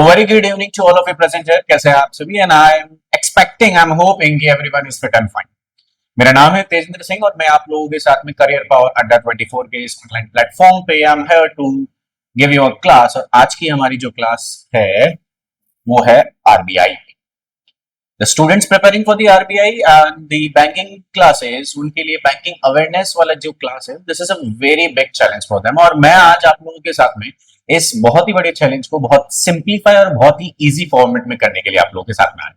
Very good evening to all of you present here. कैसे हैं आप सभी? And I am expecting, I am hoping कि everyone is fit and fine. मेरा नाम है तेजिंद्र सिंह और मैं आप लोगों के साथ में करियर पावर अड्डा 24 के इस ऑनलाइन प्लेटफॉर्म पे I am here to give you a class. और आज की हमारी जो क्लास है वो है RBI. The students preparing for the RBI and the banking classes, उनके लिए बैंकिंग अवेयरनेस वाला जो क्लास है, this is a very big challenge for them. और मैं आज आप लोगों के साथ में इस बहुत ही बड़े चैलेंज को बहुत सिंपलीफाई और बहुत ही इजी फॉर्मेट में करने के लिए आप लोगों के साथ में आए।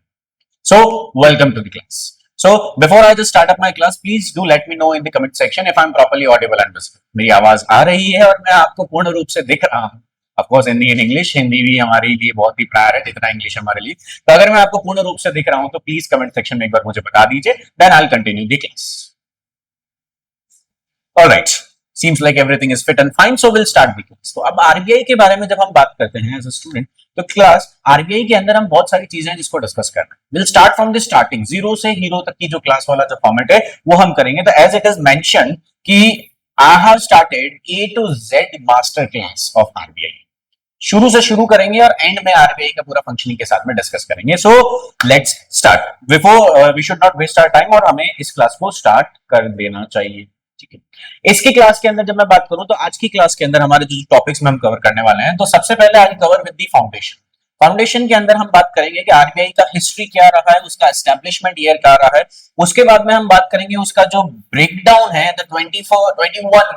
So welcome to the class. So before I just start up my class, please do let me know in the comment section if I'm properly audible and visible. मेरी आवाज आ रही है और मैं आपको पूर्ण रूप से दिख रहा हूँ। Of course Hindi in English, Hindi भी हमारे लिए बहुत ही प्रायर है जितना इंग्लिश हमारे लिए। तो अगर मैं आपको पूर्ण रूप से दिख रहा हूँ तो प्लीज कमेंट सेक्शन में एक बार मुझे बता दीजिए, then I'll continue the class. All right. Seems like everything is fit and fine, so we'll start the class. तो अब आरबीआई के बारे में जब हम बात करते हैं एज अ स्टूडेंट, तो क्लास आरबीआई के अंदर हम बहुत सारी चीजें हैं जिसको डिस्कस करना है। Will start from the starting, zero से हीरो तक की जो क्लास वाला जो फॉर्मेट है वो हम करेंगे। तो एज इट इज मेंशन कि I have started A to Z master class of RBI. शुरू से शुरू करेंगे और एंड में आरबीआई का पूरा फंक्शनिंग के साथ में डिस्कस करेंगे। So let's start. Before we should not waste our time और हमें इस क्लास को स्टार्ट कर देना चाहिए। ठीक है, इसकी क्लास के अंदर जब मैं बात करूं तो आज की क्लास के अंदर हमारे जो टॉपिक्स में हम कवर करने वाले हैं, तो सबसे पहले आज cover with the foundation. Foundation के अंदर हम बात करेंगे कि आरबीआई का हिस्ट्री क्या रहा है, उसका एस्टैब्लिशमेंट ईयर क्या रहा है। उसके बाद में हम बात करेंगे उसका जो ब्रेकडाउन है, the 21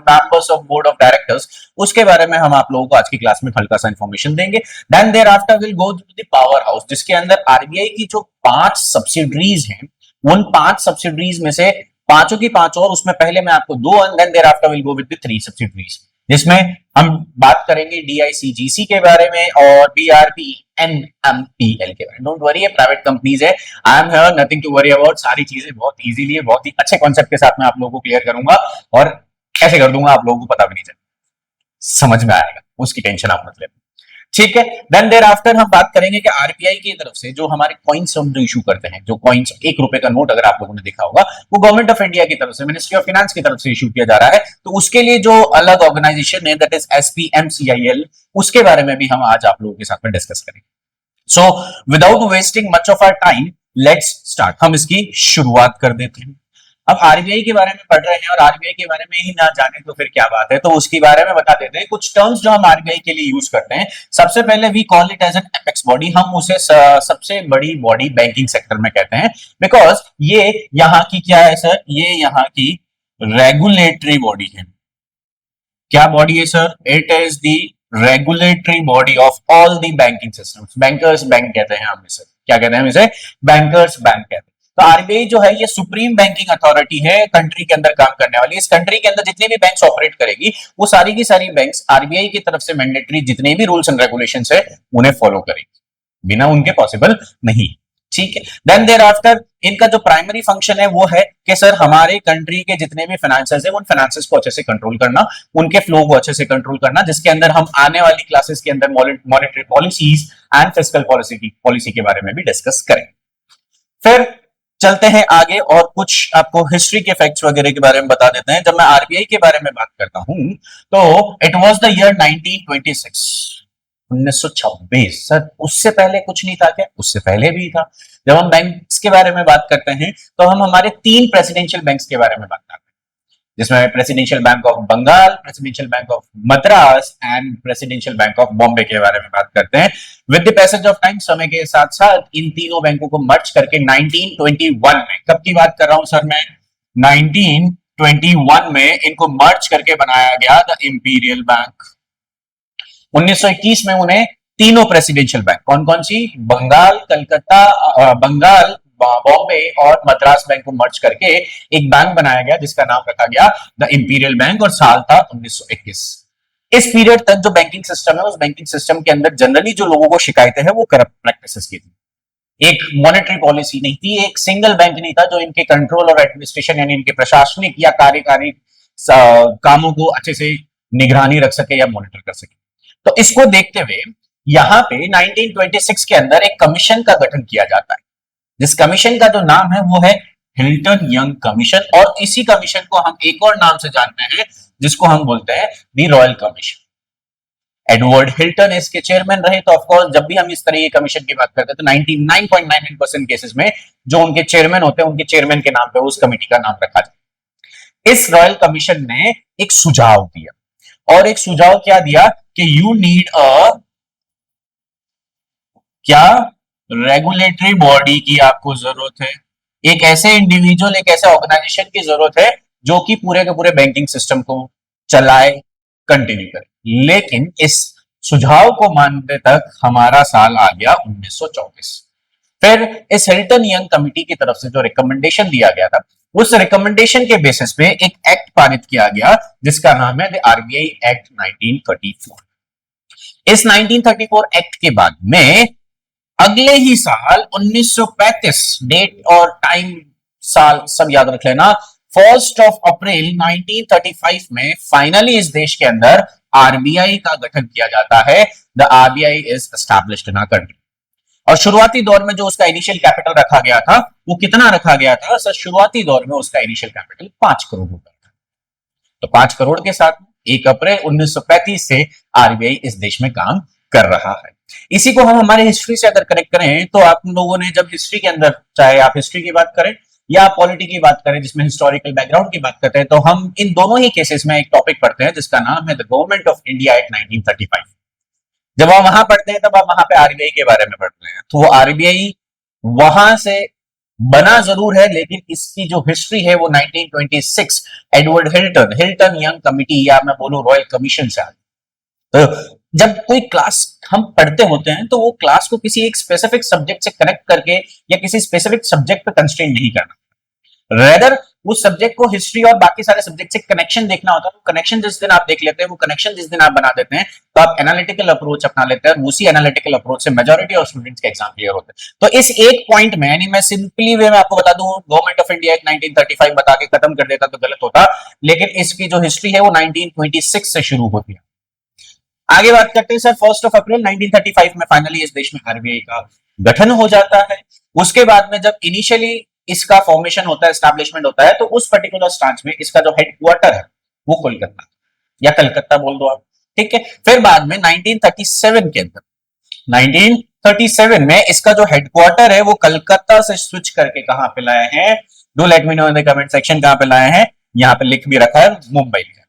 members of board of directors, उसके बारे में हम आप लोगों को आज की क्लास में हल्का सा इंफॉर्मेशन देंगे। Then thereafter will go to the power house, जिसके अंदर आरबीआई की जो 5 सब्सिडरीज हैं, उन 5 सब्सिडरीज में से पांचों की पांचों, और उसमें पहले मैं आपको 2 and then thereafter will go with the 3 subsidiaries, जिसमें हम बात करेंगे डीआईसीजीसी के बारे में और बीआरबी एनएमपीएल के बारे में। डोंट वरी, ये प्राइवेट कंपनीज है, I am here, nothing to worry about. सारी चीजें बहुत इजीली, बहुत ही अच्छे कॉन्सेप्ट के साथ में आप लोगों को क्लियर करूंगा और कैसे कर दूंगा आप लोगों को पता भी नहीं चलेगा, समझ में आएगा, उसकी टेंशन आप मत लेना। ठीक है, देन देयर आफ्टर हम बात करेंगे कि आरबीआई की तरफ से जो हमारे कॉइन्स हम जो इशू करते हैं, जो कॉइन्स, 1 रुपए का नोट अगर आप लोगों ने देखा होगा, वो गवर्नमेंट ऑफ इंडिया की तरफ से, मिनिस्ट्री ऑफ फाइनेंस की तरफ से इशू किया जा रहा है। तो उसके लिए जो अलग ऑर्गेनाइजेशन है, दैट इज एसपीएमसीआईएल, उसके बारे में भी हम आज आप लोगों के साथ में डिस्कस करेंगे। So without wasting much of our time, let's start. हम इसकी शुरुआत कर देते हैं। अब आरबीआई के बारे में पढ़ रहे हैं और आरबीआई के बारे में ही ना जाने तो फिर क्या बात है, तो उसके बारे में बता देते हैं कुछ टर्म्स जो हम आरबीआई के लिए यूज करते हैं। सबसे पहले we call it as an apex body, हम उसे सबसे बड़ी बॉडी बैंकिंग सेक्टर में कहते हैं, बिकॉज ये यहाँ की क्या है सर, ये यहाँ की रेगुलेटरी बॉडी है। क्या बॉडी है sir? It is the regulatory body of all the banking systems. Bankers bank कहते हैं हम इसे, क्या कहते हैं हम इसे? बैंकर्स बैंक कहते हैं। तो आरबीआई जो है ये सुप्रीम बैंकिंग अथॉरिटी है कंट्री के अंदर काम करने वाली। इस कंट्री के अंदर जितने भी बैंक्स ऑपरेट करेगी, वो सारी की सारी बैंक्स आरबीआई की तरफ से मैंडेटरी जितने भी रूल्स एंड रेगुलेशंस है उन्हें फॉलो करेगी, बिना उनके पॉसिबल नहीं। ठीक है, देन देयर आफ्टर इनका जो प्राइमरी फंक्शन है वो है कि सर हमारे कंट्री के जितने भी फाइनेंसेस है, उन फाइनेंसेस को अच्छे से कंट्रोल करना, उनके फ्लो को अच्छे से कंट्रोल करना, जिसके अंदर हम आने वाली क्लासेस के अंदर monetary policies and fiscal policy के बारे में भी डिस्कस करेंगे। फिर चलते हैं आगे और कुछ आपको हिस्ट्री के फैक्ट्स वगैरह के बारे में बता देते हैं। जब मैं आरबीआई के बारे में बात करता हूं तो it was the year 1926, 1926। Sir उससे पहले कुछ नहीं था क्या? उससे पहले भी था। जब हम बैंक्स के बारे में बात करते हैं तो हम हमारे 3 प्रेसिडेंशियल बैंक्स के बारे में बात करते हैं, जिसमें presidential bank of Bengal, presidential bank of Madras and presidential bank of Bombay के बारे में बात करते हैं। With the passage of time, समय के साथ साथ इन तीनों बैंकों को मर्ज करके 1921 में, कब की बात कर रहा हूं सर मैं? 1921 में इनको मर्ज करके बनाया गया द इंपीरियल बैंक। 1921 में उन्हें तीनों प्रेसिडेंशियल बैंक, कौन कौन सी? बंगाल, कलकत्ता, बंगाल, बॉम्बे और मद्रास बैंक को मर्ज करके एक बैंक बनाया गया जिसका नाम रखा गया द इंपीरियल बैंक, और साल था 1921। इस पीरियड तक जो बैंकिंग सिस्टम है, उस बैंकिंग सिस्टम के अंदर जनरली जो लोगों को शिकायतें हैं वो करप्ट प्रैक्टिसेस की थी। एक मॉनेटरी पॉलिसी नहीं थी, एक सिंगल बैंक नहीं था जो इनके कंट्रोल और एडमिनिस्ट्रेशन यानी इनके प्रशासनिक या कार्यकारी कामों को अच्छे से निगरानी रख सके या मॉनिटर कर सके। तो इसको देखते हुए यहां पे 1926 के अंदर एक कमीशन का गठन किया जाता है, जिस कमीशन का जो नाम है वो है हिल्टन यंग कमीशन, और इसी कमीशन को हम एक और नाम से जानते हैं जिसको हम बोलते हैं the royal commission. Edward Hilton इसके चेयरमैन रहे। तो ऑफकोर्स जब भी हम इस तरह की कमीशन की बात करते हैं तो 99.99% केसेस में जो उनके चेयरमैन होते हैं उनके चेयरमैन के नाम पे उस कमेटी का नाम रखा जाता है। इस रॉयल कमीशन ने एक सुझाव दिया, और एक सुझाव क्या दिया कि यू नीड क्या रेगुलेटरी बॉडी की आपको जरूरत है, एक ऐसे इंडिविजुअल, एक ऐसे ऑर्गेनाइजेशन की जरूरत है जो कि पूरे के पूरे बैंकिंग सिस्टम को चलाए, कंटिन्यू करे। लेकिन इस सुझाव को मानने तक हमारा साल आ गया 1924। फिर इस हिल्टन यंग कमिटी की तरफ से जो रिकमेंडेशन दिया गया था, उस रिकमेंडेशन के बेसिस पे एक एक्ट पारित किया गया जिसका नाम है द आरबीआई एक्ट 1934। इस 1934 एक्ट के बाद में अगले ही साल 1935, डेट और टाइम साल सब याद रख लेना, 1 अप्रैल 1935 में फाइनली इस देश के अंदर आरबीआई का गठन किया जाता है। The RBI is established in our country. और शुरुआती दौर में जो उसका इनिशियल कैपिटल रखा गया था वो कितना रखा गया था सर? शुरुआती दौर में उसका इनिशियल कैपिटल 5 करोड़ रुपए था। तो 5 करोड़ के साथ 1 अप्रैल 1935 से आरबीआई इस देश में काम कर रहा है। इसी को हम हमारे हिस्ट्री से अगर कनेक्ट करें तो आप लोगों ने जब हिस्ट्री के अंदर, चाहे आप हिस्ट्री की बात करें या पॉलिटी की बात करें जिसमें हिस्टोरिकल बैकग्राउंड की बात करते हैं, तो हम इन दोनों ही केसेस में एक टॉपिक पढ़ते हैं जिसका नाम है the government of India act 1935। जब हम वहां पढ़ते हैं तब आप वहां पे आरबीआई के बारे में पढ़ते हैं, तो वो आरबीआई वहां से बना जरूर है, लेकिन इसकी जो हिस्ट्री है वो 1926 एडवर्ड हिल्टन यंग कमिटी या मैं बोलूं रॉयल कमीशन से आई। तो जब कोई क्लास हम पढ़ते होते हैं तो वो क्लास को किसी एक स्पेसिफिक सब्जेक्ट से कनेक्ट करके या किसी स्पेसिफिक सब्जेक्ट पे कंस्ट्रेन नहीं करना, रेदर उस सब्जेक्ट को हिस्ट्री और बाकी सारे सब्जेक्ट से कनेक्शन देखना होता है। वो कनेक्शन जिस दिन आप देख लेते हैं, वो कनेक्शन जिस दिन आप बना देते हैं, तो आप एनालिटिकल अप्रोच अपना लेते हैं। उसी एनालिटिकल अप्रोच से मेजॉरिटी ऑफ स्टूडेंट्स के एग्जाम क्लियर होते हैं। तो इस एक पॉइंट में, यानी मैं सिंपली वे में आपको बता दूं, गवर्नमेंट ऑफ इंडिया एक्ट 1935 बता के खत्म कर देता तो गलत होता, लेकिन इसकी जो हिस्ट्री है वो 1926 से शुरू होती है। आगे बात करते हैं सर, 1 अप्रैल 1935 में फाइनली इस देश में आरबीआई का गठन हो जाता है। उसके बाद में जब इनिशियली इसका फॉर्मेशन होता है, एस्टैब्लिशमेंट होता है, तो उस पर्टिकुलर स्टांच में इसका जो हेडक्वार्टर है वो कोलकाता या कलकत्ता बोल दो आप, ठीक है। फिर बाद में 1937 के अंदर, 1937 में इसका जो हेडक्वार्टर है वो कलकत्ता से स्विच करके कहां पे लाए हैं? Do let me know in the comment section कहां पे लाए हैं। यहां पे लिख भी रखा है, मुंबई का।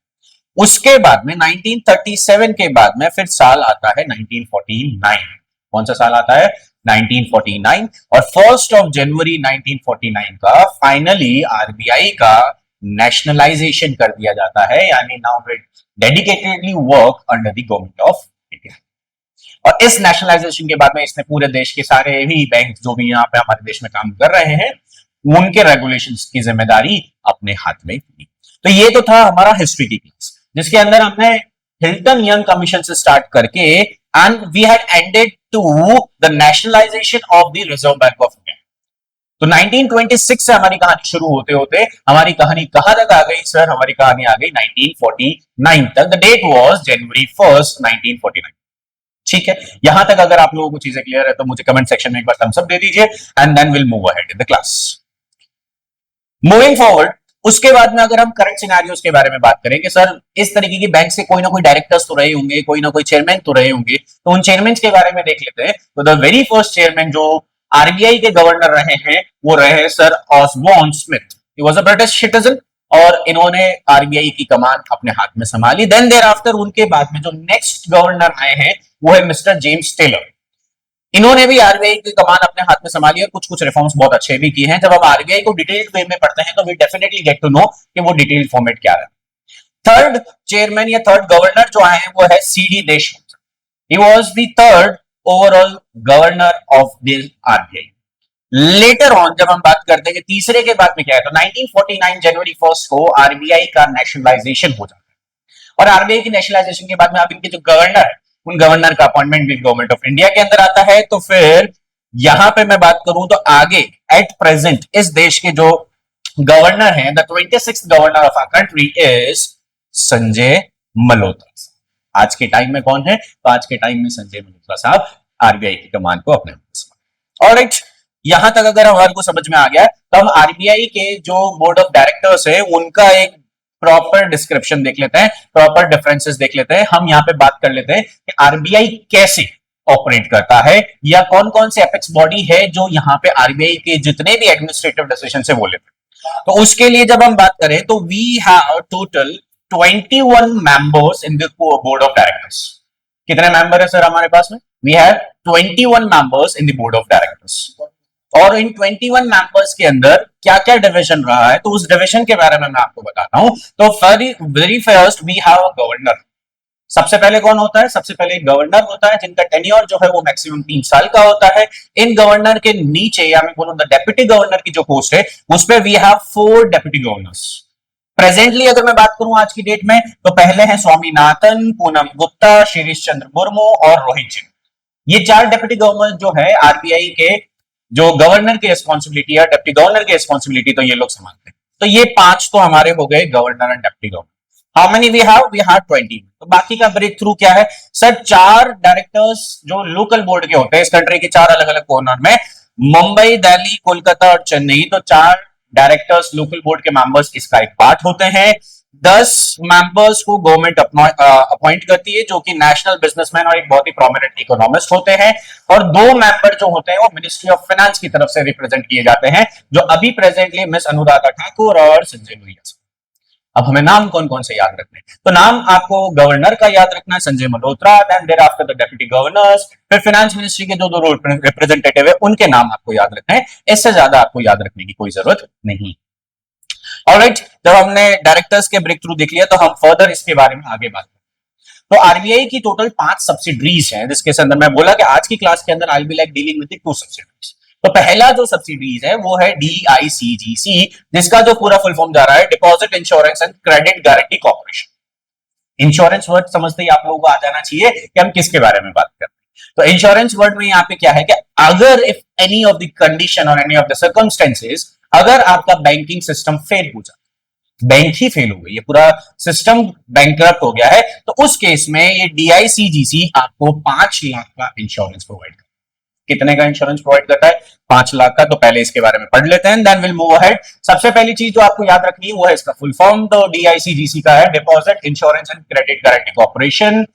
उसके बाद में 1937 के बाद में फिर साल आता है 1949। कौन सा साल आता है? 1949। और 1 जनवरी 1949 का फाइनली आरबीआई का नेशनलाइजेशन कर दिया जाता है, यानी now it dedicatedly work under the government of India. और इस नेशनलाइजेशन के बाद में इसने पूरे देश के सारे ही बैंक जो भी यहाँ पे हमारे देश में काम कर रहे हैं उनके रेगुलेशंस की जिम्मेदारी अपने हाथ में ली। तो ये तो था हमारा हिस्ट्री की क्लास, जिसके अंदर हमने हिल्टन यंग कमीशन से स्टार्ट करके and we had ended to the nationalisation of the Reserve Bank of India. तो 1926 से हमारी कहानी शुरू होते होते हमारी कहानी कहां तक आ गई सर? हमारी कहानी आ गई 1949 तक। द डेट वाज जनवरी 1, 1949। ठीक है, यहां तक अगर आप लोगों को चीजें क्लियर है तो मुझे कमेंट सेक्शन में एक बार थम्स अप दे दीजिए and then will move ahead in the class. Moving forward, उसके बाद में अगर हम करंट सिनेरियोस के बारे में बात करें कि सर इस तरीके की बैंक से कोई ना कोई डायरेक्टर्स तो रहे होंगे, कोई ना कोई चेयरमैन तो रहे होंगे, तो उन चेयरमैन के बारे में देख लेते हैं। तो द वेरी फर्स्ट चेयरमैन जो आरबीआई के गवर्नर रहे हैं वो रहे sir Osborne Smith. He was a British citizen और इन्होंने आरबीआई की कमान अपने हाथ में संभाली। देन देयर आफ्टर उनके बाद में जो नेक्स्ट गवर्नर आए हैं वो है मिस्टर जेम्स टेलर। इन्होंने भी आरबीआई की कमान अपने हाथ में संभाली और कुछ कुछ रिफॉर्म्स बहुत अच्छे भी किए हैं। जब हम आरबीआई को डिटेल्ड वे में पढ़ते हैं तो we definitely get to know कि वो डिटेल्ड फॉर्मेट क्या है। थर्ड चेयरमैन या थर्ड गवर्नर जो आए हैं वो है CD Deshmukh. He was the third overall governor of the RBI. Later on जब हम बात करते हैं कि तीसरे के बाद में क्या है, तो 1949 जनवरी 1 को आरबीआई का नेशनलाइजेशन हो जाता है। और आरबीआई की नेशनलाइजेशन के बाद में अब इनके जो गवर्नर है उन गवर्नर का अपॉइंटमेंट भी गवर्नमेंट ऑफ इंडिया के अंदर आता है। तो फिर यहां पे मैं बात करूं तो आगे एट प्रेजेंट इस देश के जो गवर्नर हैं, the 26th governor of our country is Sanjay Malhotra. आज के टाइम में कौन है? तो आज के टाइम में संजय मल्होत्रा साहब आरबीआई की कमान को अपने हाथ में संभाले। ऑलराइट, यहां तक अगर हमारे को समझ में आ गया तो हम आरबीआई के जो बोर्ड ऑफ डायरेक्टर्स है उनका एक प्रॉपर डिस्क्रिप्शन देख लेते हैं, प्रॉपर डिफरेंसेस देख लेते हैं। हम यहाँ पे बात कर लेते हैं कि आरबीआई कैसे ऑपरेट करता है या कौन कौन से एपेक्स बॉडी है जो यहाँ पे आरबीआई के जितने भी एडमिनिस्ट्रेटिव डिसीजन से वो लेते हैं। तो उसके लिए जब हम बात करें तो we have total 21 members in the board of directors. कितने मेंबर है सर हमारे पास में? We have 21 members in the board of directors. और इन 21 मेंबर्स के अंदर क्या क्या डिविजन रहा है तो उस डिविजन के बारे में मैं आपको बताता हूं। तो very first we have a governor. सबसे पहले कौन होता है? सबसे पहले गवर्नर होता है जिनका टेन्योर जो है वो मैक्सिमम 3 साल का होता है। इन गवर्नर के नीचे या मैं बोलूं द डेप्यूटी गवर्नर की जो पोस्ट है उस पे we have 4 deputy governors. Presently अगर मैं बात करूं आज की डेट में तो पहले हैं स्वामीनाथन, पूनम गुप्ता, शिरीष चंद्र मुर्मू और रोहित सिंह। ये 4 डेप्यूटी गवर्नर जो है आरबीआई के जो गवर्नर की रिस्पॉन्सिबिलिटी है, डेप्टी गवर्नर की रिस्पॉन्सिबिलिटी तो ये लोग संभालते हैं। तो ये 5 तो हमारे हो गए governor and deputy governor. How many we have? We have 20। तो बाकी का ब्रेक थ्रू क्या है सर? 4 डायरेक्टर्स जो लोकल बोर्ड के होते हैं इस कंट्री के 4 अलग अलग कॉर्नर में, मुंबई, दिल्ली, कोलकाता और चेन्नई। तो 4 डायरेक्टर्स लोकल बोर्ड के मेंबर्स इसका एक पार्ट होते हैं। 10 मेंबर्स को गवर्नमेंट अपॉइंट करती है जो कि नेशनल बिजनेसमैन और एक बहुत ही प्रोमिनेंट इकोनॉमिस्ट होते हैं। और 2 मेंबर जो होते हैं वो मिनिस्ट्री ऑफ फाइनेंस की तरफ से रिप्रेजेंट किए जाते हैं जो अभी प्रेजेंटली मिस अनुराधा ठाकुर और संजय लोहिया। अब हमें नाम कौन कौन से याद रखने हैं? तो नाम आपको गवर्नर का याद रखना है, Sanjay Malhotra, then thereafter the deputy governors, फिर फाइनेंस मिनिस्ट्री के जो 2 रिप्रेजेंटेटिव है उनके नाम आपको याद रखने हैं। इससे ज्यादा आपको याद रखने की कोई जरूरत नहीं। ऑलराइट, जब हमने डायरेक्टर्स के ब्रेक थ्रू देख लिया तो हम फर्दर इसके बारे में आगे बात करें। तो आरबीआई की टोटल 5 सब्सिडरीज हैं जिसके अंदर मैं बोला कि आज की क्लास के अंदर I will be like dealing with 2 subsidiaries. तो पहला जो सब्सिडरीज है वो है डीआईसीजीसी, जिसका जो पूरा फुल फॉर्म जा रहा है deposit insurance and credit guarantee corporation. Insurance word समझते ही आप लोगों को आ जाना चाहिए कि हम किसके बारे में बात कर रहे हैं। तो इंश्योरेंस वर्ड में यहाँ पे क्या है कि अगर if any of the condition और एनी ऑफ द सर्कमस्टेंसेस, अगर आपका बैंकिंग सिस्टम फेल हो जाता, बैंक ही फेल हो गई, ये पूरा सिस्टम बैंकरप्ट हो गया है, तो उस केस में ये डीआईसीजीसी आपको 5 लाख का इंश्योरेंस प्रोवाइड करता है। कितने का इंश्योरेंस प्रोवाइड करता है? 5 लाख का। तो पहले इसके बारे में पढ़ लेते हैं, देन विल मूव अहेड। सबसे पहली चीज जो आपको याद रखनी है वो है इसका फुल फॉर्म। तो डीआईसीजीसी का है deposit insurance and credit guarantee corporation.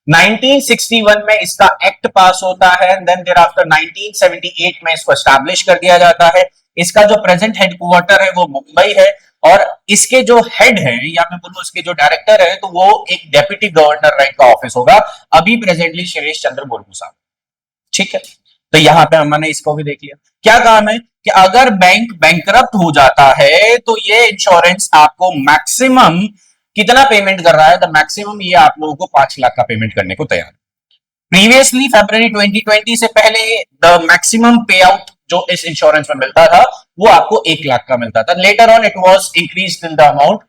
1961 में इसका एक्ट पास होता है, देन देयर आफ्टर 1978 में इसको एस्टैब्लिश कर दिया जाता है। इसका जो प्रेजेंट हेडक्वार्टर है वो मुंबई है और इसके जो हेड है या मैं बोलूं इसके जो डायरेक्टर है तो वो एक डेप्यूटी गवर्नर रैंक का ऑफिस होगा, अभी प्रेजेंटली शिरीष चंद्र मुर्मू साहब। ठीक है, तो यहां पे हमने इसको भी देख लिया। क्या काम है कि अगर बैंक बैंकरप्ट हो जाता है तो ये इंश्योरेंस आपको मैक्सिमम कितना पेमेंट कर रहा है? तो मैक्सिमम ये आप लोगों को 5 लाख का पेमेंट करने को तैयार है। प्रीवियसली फरवरी 2020 से पहले द मैक्सिमम पे आउट जो इस इंश्योरेंस में मिलता था वो आपको 1 लाख का मिलता था। Later on it was increase till the amount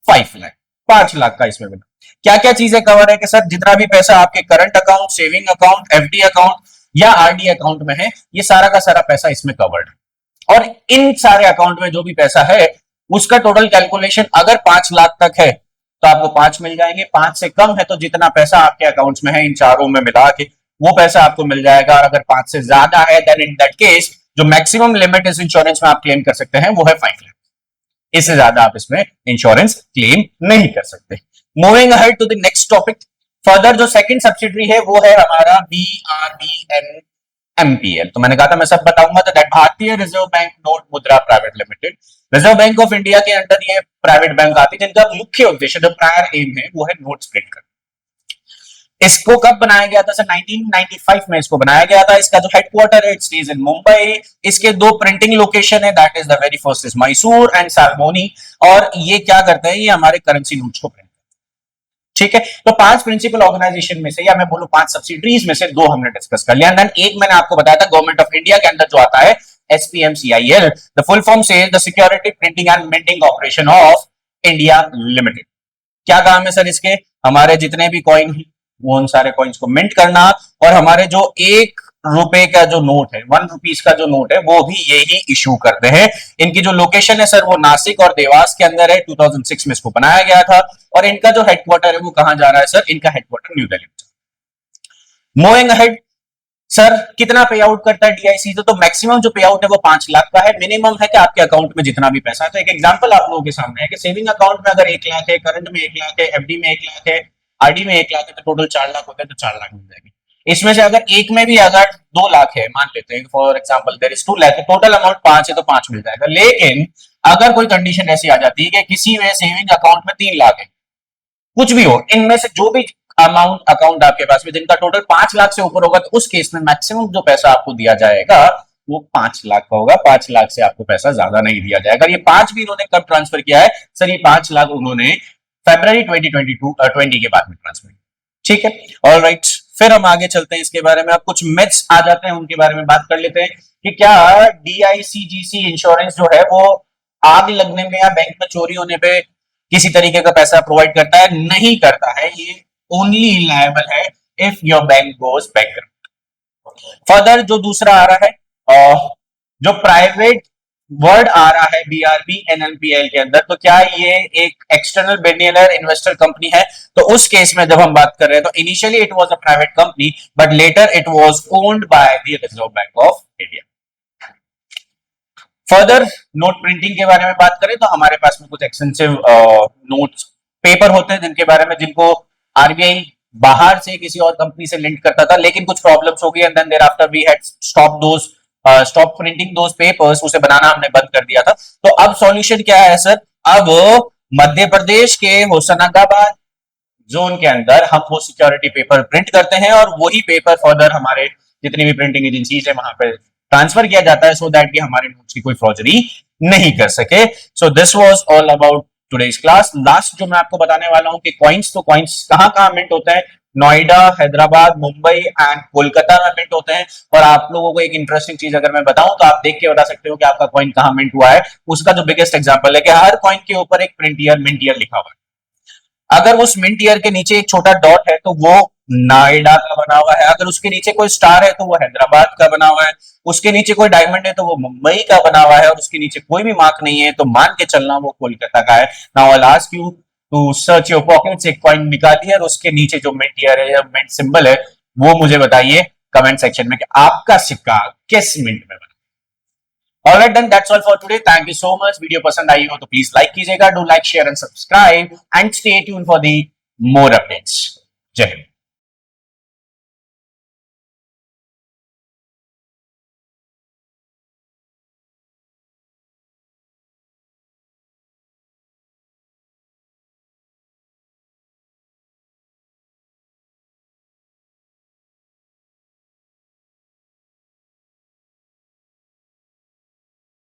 5 lakh, 5 lakh का इसमें मिला। क्या क्या चीजें कवर है कि सर जितना भी पैसा आपके current account, saving account, FD account या आरडी अकाउंट में है, ये सारा का सारा पैसा इसमें कवर्ड है। और इन सारे अकाउंट में जो भी पैसा है उसका टोटल कैलकुलेशन अगर 5 लाख तक है तो आपको 5 मिल जाएंगे, 5 से कम है तो जितना पैसा आपके अकाउंट्स में है इन चारों में मिला के वो पैसा आपको मिल जाएगा। और अगर 5 से ज्यादा है देन इन दैट केस जो मैक्सिमम लिमिट इस इंश्योरेंस में आप क्लेम कर सकते हैं वो है 5 लाख। इससे ज्यादा आप इसमें इंश्योरेंस क्लेम नहीं कर सकते। Moving ahead to the next topic, further जो सेकंड सब्सिडरी है वो है हमारा BRBN MPL। तो मैंने कहा था मैं सब बताऊंगा। तो दैट भारतीय रिजर्व बैंक नोट मुद्रा private limited, reserve Bank of India के अंडर ये प्राइवेट बैंक आती है जिनका मुख्य उद्देश्य जो प्रायर एम है वो है नोट्स प्रिंट करना। इसको कब बनाया गया था सर? 1995 में इसको बनाया गया था। इसका जो हेडक्वार्टर है इट स्टेज इन मुंबई। इसके 2 प्रिंटिंग लोकेशन है, that is the very first is Mysore and Salboni. और ये क्या करते हैं? ये हमारे करेंसी नोट्स को प्रिंट करते हैं। ठीक है, तो 5 प्रिंसिपल ऑर्गेनाइजेशन में से या मैं बोलूं 5 सब्सिडरीज में से 2 हमने डिस्कस कर लिया। देन एक मैंने आपको बताया था गवर्नमेंट ऑफ इंडिया के अंदर जो आता है SPMCIL, the full form says the security printing and minting corporation of India limited. क्या काम है सर इसके? हमारे जितने भी कॉइन है वो उन सारे कॉइन्स को मिंट करना और हमारे जो 1 रुपए का जो नोट है, 1 रुपीज का जो नोट है वो भी यही इशू करते हैं। इनकी जो लोकेशन है सर वो नासिक और देवास के अंदर है। 2006 में इसको बनाया गया था। और इनका जो हेडक्वार्टर है वो कहां जा रहा है सर? इनका हेडक्वार्टर न्यू दिल्ली में। मूविंग अहेड, सर कितना पे आउट करता है डीआईसी? तो मैक्सिमम जो पे आउट है वो 5 लाख का है, मिनिमम है कि आपके अकाउंट में जितना भी पैसा है। तो एक एग्जांपल आप लोगों के सामने है कि सेविंग अकाउंट में अगर 1 लाख है, करंट में 1 लाख है, एफडी में 1 लाख है, आरडी में 1 लाख है, तो टोटल 4 लाख होता है, तो 4 लाख मिल जाएगी। इसमें से अगर एक में भी अगर 2 लाख है, मान लेते हैं for example there is 2 lakh, तो टोटल अमाउंट 5 है, तो 5 मिल जाएगा। लेकिन अगर कोई कंडीशन ऐसी आ जाती है कि किसी में सेविंग अकाउंट में 3 लाख है, कुछ भी हो, इनमें से जो भी अमाउंट अकाउंट आपके पास में जिनका टोटल 5 लाख से ऊपर होगा, तो उस केस में मैक्सिमम जो पैसा आपको दिया जाएगा वो 5 लाख का होगा। 5 लाख से आपको पैसा ज्यादा नहीं दिया जाएगा। ये 5 भी इन्होंने कब ट्रांसफर किया है? सर ये 5 लाख उन्होंने फरवरी 20 के बाद में ट्रांसफर किया। ठीक है, ऑल राइट। फिर हम आगे चलते हैं इसके बारे में। अब कुछ मिथ्स आ जाते हैं, उनके बारे में बात कर लेते हैं कि क्या डीआईसीजीसी इंश्योरेंस जो है वो आग लगने में या बैंक में चोरी होने पे किसी तरीके का पैसा प्रोवाइड करता है? नहीं करता है। ये ओनली लायबल है if your bank goes bankrupt. Further जो दूसरा आ रहा है, जो प्राइवेट वर्ड आ रहा है बीआरबी एनएलपीएल के अंदर, तो क्या ये एक एक्सटर्नल बिलियनर इन्वेस्टर कंपनी है? तो उस केस में जब हम बात कर रहे हैं, तो initially it was a private company, but later it was owned by the Reserve Bank of India. Further note printing के बारे में बात करें तो हमारे पास में कुछ एक्सटेंसिव नोट्स पेपर होते हैं जिनके बारे में, जिनको आरबीआई बाहर से किसी और कंपनी से लिंक करता था, लेकिन कुछ प्रॉब्लम्स हो गई and then thereafter we had stop printing those papers, उसे बनाना हमने बंद कर दिया था। तो अब सॉल्यूशन क्या है सर? अब मध्य प्रदेश के होशंगाबाद जोन के अंदर हम वो सिक्योरिटी पेपर प्रिंट करते हैं और वही पेपर फर्दर हमारे जितनी भी प्रिंटिंग एजेंसीज है वहां पे ट्रांसफर किया जाता है, सो दैट कि हमारे नोट्स की कोई फॉर्जरी नहीं कर सके। So this was all about today's class. Last जो मैं आपको बताने वाला हूं कि कॉइन्स, तो कॉइन्स कहां कहां मिंट होते हैं? नोएडा, हैदराबाद, मुंबई एंड कोलकाता में मिंट होते हैं। और आप लोगों को एक इंटरेस्टिंग चीज अगर मैं बताऊं तो आप देख के बता सकते हो कि आपका कॉइन कहां मिंट हुआ है। उसका जो बिगेस्ट एग्जांपल है कि हर कॉइन के ऊपर एक प्रिंट ईयर, मिंट ईयर लिखा हुआ है। अगर उस मिंट ईयर के नीचे एक छोटा डॉट है तो वो नोएडा का बना हुआ है, अगर उसके नीचे कोई स्टार है तो वो हैदराबाद का बना हुआ है, उसके नीचे कोई डायमंड है तो वो मुंबई का बना हुआ है, और उसके नीचे कोई भी मार्क नहीं है तो मान के चलना वो कोलकाता का है। Now I will ask you to search your pockets, एक कॉइन निकालिए और उसके नीचे जो मिंट ईयर है या मिंट सिंबल है वो मुझे बताइए कमेंट सेक्शन में कि आपका सिक्का किस मिंट में बना। Alright then, that's all for today. Thank you so much. Video पसंद आई हो तो प्लीज लाइक कीजिएगा, do like, share and subscribe and stay tune for the more updates. जय हिंद।